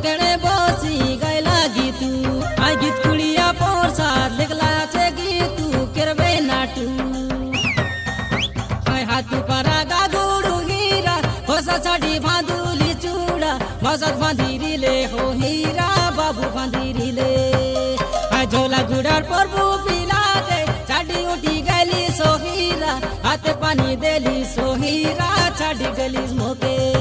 कड़े बसी गैला गीतू आ गीत कुड़िया पोरसाद लिखला छे गीतू करबे नाटू आय हाथू परा गागुड़ू हीरा होसा छाड़ी भांदुली चूड़ा मसद भांदीरी ले हो हीरा बाबू भांदीरी ले आय झोला गुड़ार प्रभु पिला दे छाड़ी उठी गली सोहीरा हाथ पानी देली सोहीरा छाड़ी गली मोके।